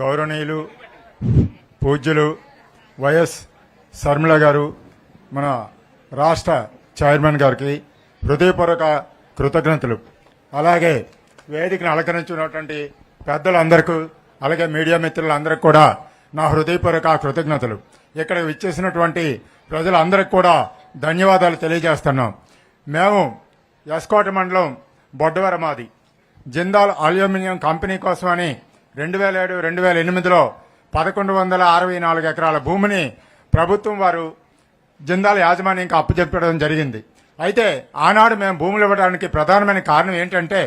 గౌరవనీయులు పూజ్యులు వైఎస్ శర్మిల గారు మన రాష్ట్ర చైర్మన్ గారికి హృదయపూర్వక కృతజ్ఞతలు. అలాగే వేదికను అలంకరించినటువంటి పెద్దలందరికీ, అలాగే మీడియా మిత్రులందరికీ కూడా నా హృదయపూర్వక కృతజ్ఞతలు. ఇక్కడ విచ్చేసినటువంటి ప్రజలందరికీ కూడా ధన్యవాదాలు తెలియజేస్తున్నాం. మేము ఎస్కోట మండలం బొడ్డవరమాది జిందాల్ అల్యూమినియం కంపెనీ కోసమని 2007-2008లో 1164 ఎకరాల భూమిని ప్రభుత్వం వారు జిందాల్ యాజమాన్యంకి అప్పచెప్పడం జరిగింది. అయితే ఆనాడు మేము భూములు ఇవ్వడానికి ప్రధానమైన కారణం ఏంటంటే,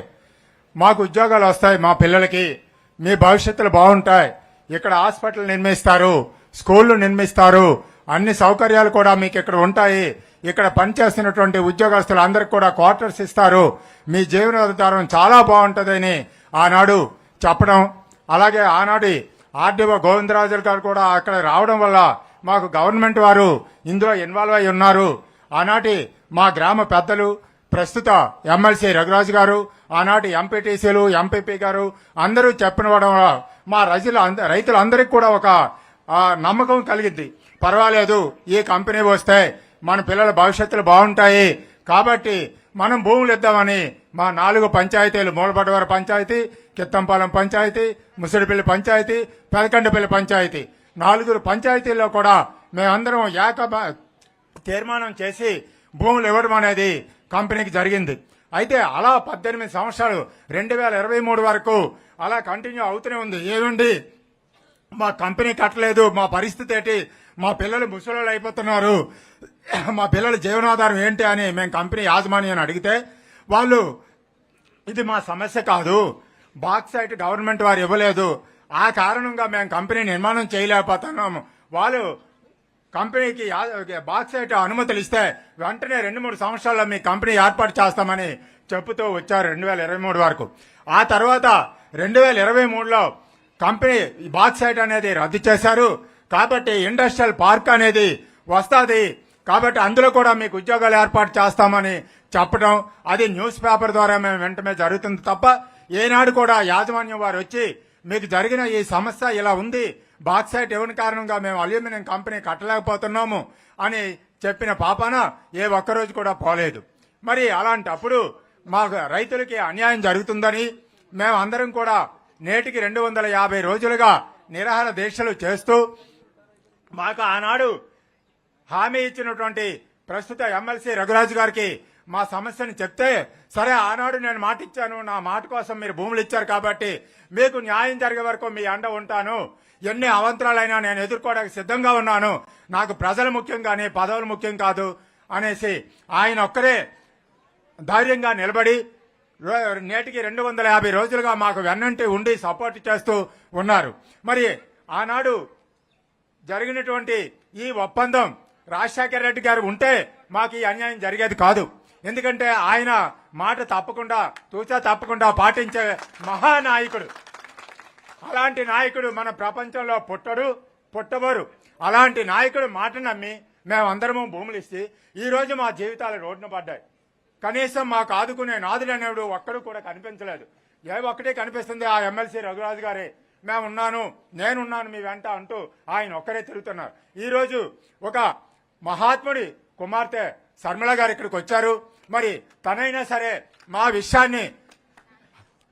మాకు ఉద్యోగాలు వస్తాయి, మా పిల్లలకి మీ భవిష్యత్తులు బాగుంటాయి, ఇక్కడ హాస్పిటల్ నిర్మిస్తారు, స్కూళ్లు నిర్మిస్తారు, అన్ని సౌకర్యాలు కూడా మీకు ఇక్కడ ఉంటాయి, ఇక్కడ పనిచేస్తున్నటువంటి ఉద్యోగస్తులు అందరికి కూడా క్వార్టర్స్ ఇస్తారు, మీ జీవనాధారం చాలా బాగుంటుందని ఆనాడు చెప్పడం. అలాగే ఆనాడు ఆర్డీఓ గోవిందరాజులు గారు కూడా అక్కడ రావడం వల్ల మాకు గవర్నమెంట్ వారు ఇందులో ఇన్వాల్వ్ అయి ఉన్నారు. ఆనాటి మా గ్రామ పెద్దలు, ప్రస్తుత ఎమ్మెల్సీ రఘురాజు గారు, ఆనాటి ఎంపీటీసీలు, ఎంపీపీ గారు అందరూ చెప్పిన వల్ల మా రైతులందరికీ కూడా ఒక నమ్మకం కలిగింది. పర్వాలేదు, ఈ కంపెనీ వస్తే మన పిల్లల భవిష్యత్తులు బాగుంటాయి కాబట్టి మనం భూములు ఇద్దామని మా 4 పంచాయతీలు, మూలపడవర పంచాయతీ, కిత్తంపాలెం పంచాయతీ, ముసిడిపల్లి పంచాయతీ, పెదకండపల్లి పంచాయతీ, 4 పంచాయతీల్లో కూడా మేమందరం తీర్మానం చేసి భూములు ఇవ్వడం అనేది కంపెనీకి జరిగింది. అయితే అలా 18 సంవత్సరాలు 2023 వరకు అలా కంటిన్యూ అవుతూనే ఉంది. ఏముంది, మా కంపెనీ కట్టలేదు, మా పరిస్థితి ఏంటి, మా పిల్లలు ముసలోళ్ళు అయిపోతున్నారు, మా పిల్లల జీవనాధారం ఏంటి అని మేము కంపెనీ యాజమాన్యాన్ని అడిగితే వాళ్ళు ఇది మా సమస్య కాదు, బాక్సైట్ గవర్నమెంట్ వారు ఇవ్వలేదు, ఆ కారణంగా మేము కంపెనీ నిర్మాణం చేయలేకపోతున్నాము, వాళ్ళు కంపెనీకి బాక్సైట్ అనుమతులు ఇస్తే వెంటనే 2-3 సంవత్సరాల్లో మీ కంపెనీ ఏర్పాటు చేస్తామని చెబుతూ వచ్చారు 2023 వరకు. ఆ తర్వాత 2023లో కంపెనీ బాక్సైట్ అనేది రద్దు చేశారు. కాబట్టి ఇండస్ట్రియల్ పార్క్ అనేది వస్తుంది, కాబట్టి అందులో కూడా మీకు ఉద్యోగాలు ఏర్పాటు చేస్తామని చెప్పడం, అది న్యూస్ పేపర్ ద్వారా మేము వెంటనే జరుగుతుంది తప్ప ఏనాడు కూడా యాజమాన్యం వారు వచ్చి మీకు జరిగిన ఈ సమస్య ఇలా ఉంది, బాక్సైట్ ఇవ్వని కారణంగా మేము అల్యూమినియం కంపెనీ కట్టలేకపోతున్నాము అని చెప్పిన పాపాన ఏ ఒక్కరోజు కూడా పోలేదు. మరి అలాంటప్పుడు మాకు రైతులకి అన్యాయం జరుగుతుందని మేము అందరం కూడా నేటికి 250 రోజులుగా నిరాహార దీక్షలు చేస్తూ మాకు ఆనాడు హామీ ఇచ్చినటువంటి ప్రస్తుత ఎమ్మెల్సీ రఘురాజు గారికి మా సమస్యను చెప్తే, సరే ఆనాడు నేను మాట ఇచ్చాను, నా మాట కోసం మీరు భూములు ఇచ్చారు కాబట్టి మీకు న్యాయం జరిగే వరకు మీ అండ ఉంటాను, ఎన్ని అవంతరాలైనా నేను ఎదుర్కోవడానికి సిద్ధంగా ఉన్నాను, నాకు ప్రజలు ముఖ్యం కానీ పదవులు ముఖ్యం కాదు అనేసి ఆయన ఒక్కరే ధైర్యంగా నిలబడి నేటికి 250 రోజులుగా మాకు వెన్నంటి ఉండి సపోర్ట్ చేస్తూ ఉన్నారు. మరి ఆనాడు జరిగినటువంటి ఈ ఒప్పందం రాజశేఖర రెడ్డి గారు ఉంటే మాకు ఈ అన్యాయం జరిగేది కాదు. ఎందుకంటే ఆయన మాట తప్పకుండా, తూచా తప్పకుండా పాటించే మహానాయకుడు. అలాంటి నాయకుడు మన ప్రపంచంలో పుట్టబోరు. అలాంటి నాయకుడు మాట నమ్మి మేమందరము భూములు ఇస్తే ఈరోజు మా జీవితాలు రోడ్డున పడ్డాయి. కనీసం మాకు ఆదుకునే నాదుడు అనేవాడు ఒక్కడు కూడా కనిపించలేదు. ఏ ఒక్కటే కనిపిస్తుంది, ఆ ఎమ్మెల్సీ రఘురాజు గారే. మేమున్నాను, నేనున్నాను మీ వెంట అంటూ ఆయన ఒక్కరే తిరుగుతున్నారు. ఈరోజు ఒక మహాత్ముడి కుమార్తె శర్మిల గారు ఇక్కడికి వచ్చారు. మరి తనైనా సరే మా విషయాన్ని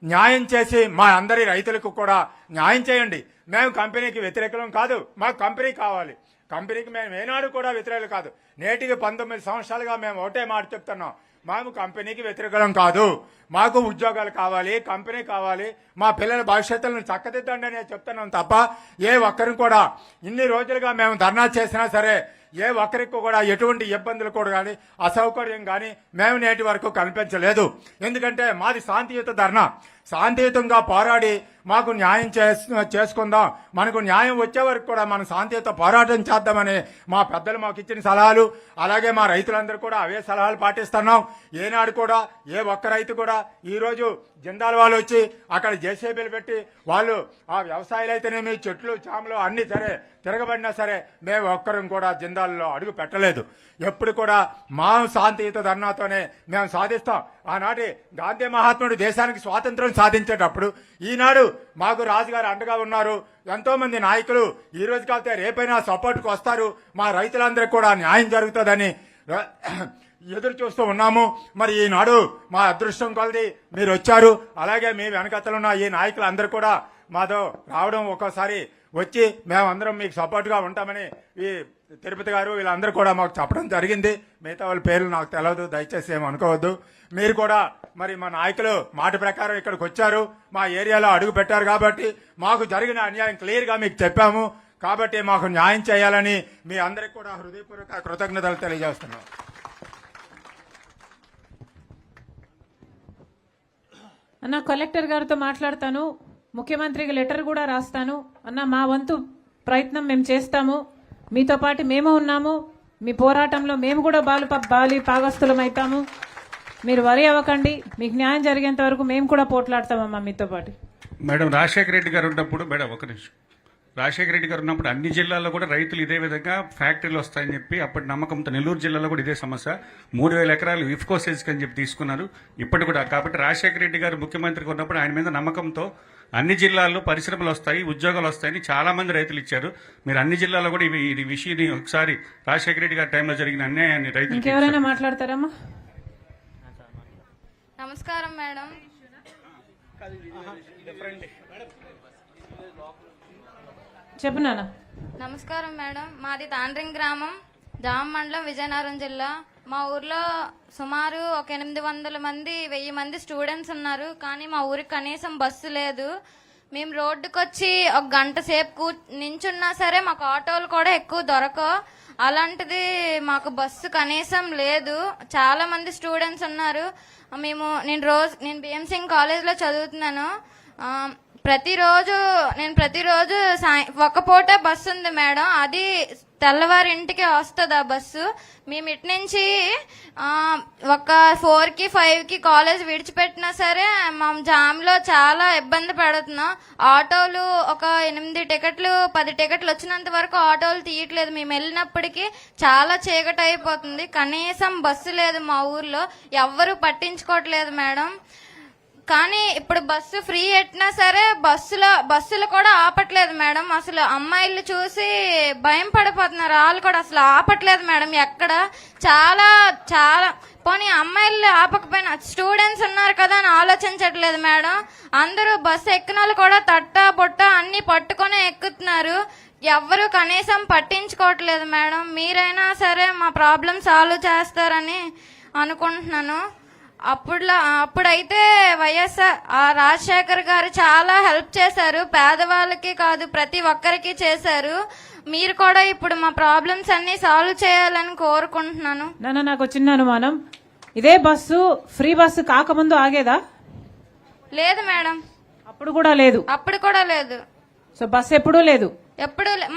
న్యాయం చేసి మా అందరి రైతులకు కూడా న్యాయం చేయండి. మేము కంపెనీకి వ్యతిరేకం కాదు, మాకు కంపెనీ కావాలి. కంపెనీకి మేము ఏనాడు కూడా వ్యతిరేకం కాదు. నేటికి 19 సంవత్సరాలుగా మేము ఒకటే మాట చెప్తున్నాం, మేము కంపెనీకి వ్యతిరేకం కాదు, మాకు ఉద్యోగాలు కావాలి, కంపెనీ కావాలి, మా పిల్లల భవిష్యత్తులను చక్కదిద్దండి అనే చెప్తున్నాం తప్ప ఏ ఒక్కరికి కూడా ఇన్ని రోజులుగా మేము ధర్నా చేసినా సరే ఏ ఒక్కరికి కూడా ఎటువంటి ఇబ్బందులు కూడా కానీ అసౌకర్యం కానీ మేము నేటి వరకు కనిపించలేదు. ఎందుకంటే మాది శాంతియుత ధర్నా, శాంతియుతంగా పోరాడి మాకు న్యాయం చేసుకుందాం, మనకు న్యాయం వచ్చే వరకు కూడా మనం శాంతియుత పోరాటం చేద్దామని మా పెద్దలు మాకు ఇచ్చిన సలహాలు, అలాగే మా రైతులందరూ కూడా అవే సలహాలు పాటిస్తున్నాం. ఏనాడు కూడా ఏ ఒక్క రైతు కూడా ఈరోజు జిందాల్ వాళ్ళు వచ్చి అక్కడ జేసీబీలు పెట్టి వాళ్ళు ఆ వ్యవసాయాలు అయితేనేమి చెట్లు చామలు అన్ని సరే తిరగబడినా సరే మేము ఒక్కరం కూడా జిందాల్లో అడుగు పెట్టలేదు. ఎప్పుడు కూడా మా శాంతియుత ధర్నాతోనే మేము సాధిస్తాం. ఆనాటి గాంధీ మహాత్ముడు దేశానికి స్వాతంత్రం సాధించేటప్పుడు ఈనాడు మాకు రాజుగారు అండగా ఉన్నారు. ఎంతో మంది నాయకులు ఈ రోజు కాకపోతే రేపైనా సపోర్ట్కి వస్తారు. మా రైతులందరికీ కూడా న్యాయం జరుగుతుందని ఎదురు చూస్తూ ఉన్నాము. మరి ఈనాడు మా అదృష్టం కొలది మీరు వచ్చారు. అలాగే మీ వెనకతలున్న ఈ నాయకులు అందరూ కూడా మాతో రావడం, ఒక్కోసారి వచ్చి మేమందరం మీకు సపోర్ట్గా ఉంటామని ఈ తిరుపతి గారు వీళ్ళందరూ కూడా మాకు చెప్పడం జరిగింది. మిగతా వాళ్ళ పేర్లు నాకు తెలియదు, దయచేసి ఏమి అనుకోవద్దు. మీరు కూడా మరి మా నాయకులు మాట ప్రకారం ఇక్కడికి వచ్చారు, మా ఏరియాలో అడుగు పెట్టారు కాబట్టి మాకు జరిగిన అన్యాయం క్లియర్గా మీకు చెప్పాము. కాబట్టి మాకు న్యాయం చేయాలని మీ అందరికి కూడా హృదయపూర్వక కృతజ్ఞతలు తెలియజేస్తున్నాం. అన్న కలెక్టర్ గారితో మాట్లాడతాను, ముఖ్యమంత్రికి లెటర్ కూడా రాస్తాను. అన్న మా వంతు ప్రయత్నం మేము చేస్తాము, మీతో పాటు మేము ఉన్నాము, మీ పోరాటంలో మేము కూడా బాలి పాగస్తులం అవుతాము. మీరు వరి అవ్వకండి, మీకు న్యాయం జరిగేంత వరకు మేము కూడా పోట్లాడతామమ్మా మీతో పాటు. మేడం రాజశేఖర రెడ్డి గారు ఉన్నప్పుడు మేడం ఒక నిమిషం రాజశేఖర రెడ్డి గారు ఉన్నప్పుడు అన్ని జిల్లాల్లో కూడా రైతులు ఇదే విధంగా ఫ్యాక్టరీలు వస్తాయని చెప్పి అప్పటి నమ్మకంతో నెల్లూరు జిల్లాలో కూడా ఇదే సమస్య 3000 ఎకరాలు ఇఫ్కో సెజ్కి అని చెప్పి తీసుకున్నారు. ఇప్పటి కూడా కాబట్టి రాజశేఖర రెడ్డి గారు ముఖ్యమంత్రిగా ఉన్నప్పుడు ఆయన మీద నమ్మకంతో అన్ని జిల్లాల్లో పరిశ్రమలు వస్తాయి, ఉద్యోగాలు వస్తాయని చాలా మంది రైతులు ఇచ్చారు. మీరు అన్ని జిల్లాల్లో కూడా ఈ విషయాన్ని ఒకసారి రాజశేఖర రెడ్డి గారి టైంలో జరిగిన అన్యాయాన్ని రైతులు ఇంకెవరైనా మాట్లాడతారమ్మా? నమస్కారం మేడం. చెప్పు నాన్న. నమస్కారం మేడం. మాది తాండ్రింగ్ గ్రామం, జామ మండలం, విజయనగరం జిల్లా. మా ఊర్లో సుమారు ఒక 800 మంది 1000 మంది స్టూడెంట్స్ ఉన్నారు. కానీ మా ఊరికి కనీసం బస్సు లేదు. మేము రోడ్డుకు వచ్చి ఒక గంట సేపు నించున్నా సరే మాకు ఆటోలు కూడా ఎక్కువ దొరకవు. అలాంటిది మాకు బస్సు కనీసం లేదు. చాలా మంది స్టూడెంట్స్ ఉన్నారు. నేను బిఎం సింగ్ కాలేజ్లో చదువుతున్నాను. ప్రతిరోజు ఒక పూట బస్సు ఉంది మేడం, అది తెల్లవారింటికి వస్తుంది ఆ బస్సు. మేము ఇటు నుంచి ఒక 4కి 5కి కాలేజ్ విడిచిపెట్టినా సరే మా జామ్లో చాలా ఇబ్బంది పడుతున్నాం. ఆటోలు ఒక 8 టికెట్లు 10 టికెట్లు వచ్చినంత వరకు ఆటోలు తీయట్లేదు. మేము వెళ్ళినప్పటికీ చాలా చీకటి అయిపోతుంది. కనీసం బస్సు లేదు మా ఊర్లో, ఎవ్వరూ పట్టించుకోవట్లేదు మేడం. కానీ ఇప్పుడు బస్సు ఫ్రీ పెట్టినా సరే బస్సులు కూడా ఆపట్లేదు మేడం. అసలు అమ్మాయిలు చూసి భయం పడిపోతున్నారు, వాళ్ళు కూడా అసలు ఆపట్లేదు మేడం ఎక్కడ. చాలా చాలా పోనీ అమ్మాయిలు ఆపకపోయినా స్టూడెంట్స్ ఉన్నారు కదా అని ఆలోచించట్లేదు మేడం. అందరూ బస్సు ఎక్కిన వాళ్ళు కూడా తట్ట బొట్ట అన్ని పట్టుకొని ఎక్కుతున్నారు. ఎవ్వరూ కనీసం పట్టించుకోవట్లేదు మేడం. మీరైనా సరే మా ప్రాబ్లం సాల్వ్ చేస్తారని అనుకుంటున్నాను. అప్పుడైతే వైఎస్ఆర్ రాజశేఖర్ గారు చాలా హెల్ప్ చేశారు, పేదవాళ్ళకి కాదు ప్రతి ఒక్కరికి చేశారు. మీరు కూడా ఇప్పుడు మా ప్రాబ్లమ్స్ అన్ని సాల్వ్ చేయాలని కోరుకుంటున్నాను. నాన్న నాకు చిన్న అనుమానం, ఇదే బస్సు ఫ్రీ బస్సు కాకముందు ఆగేదా? లేదు మేడం, అప్పుడు కూడా లేదు. అప్పుడు కూడా లేదు. సో బస్సు ఎప్పుడూ లేదు.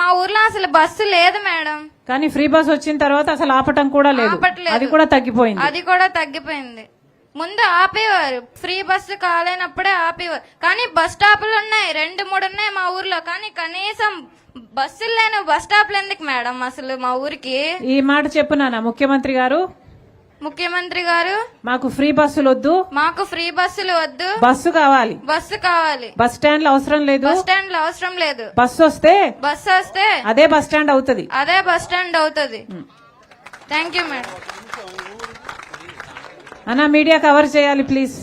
మా ఊర్లో అసలు బస్సు లేదు మేడం. కానీ ఫ్రీ బస్ వచ్చిన తర్వాత అసలు ఆపటం కూడా లేదు, అది కూడా తగ్గిపోయింది. ముందు ఆపేవారు, ఫ్రీ బస్సు కాలేనప్పుడే ఆపేవారు. కానీ బస్ స్టాపులు ఉన్నాయి, 2-3 ఉన్నాయి మా ఊర్లో. కానీ కనీసం బస్సులు లేని బస్ స్టాప్లు ఎందుకు మేడం అసలు మా ఊరికి? ఈ మాట చెప్పు నాన్న. ముఖ్యమంత్రి గారు మాకు ఫ్రీ బస్సులు వద్దు, బస్సు కావాలి. బస్ స్టాండ్ అవసరం లేదు, బస్సు వస్తే అదే బస్ స్టాండ్ అవుతుంది. Thank you madam. అన్న మీడియా కవర్ చేయాలి ప్లీజ్.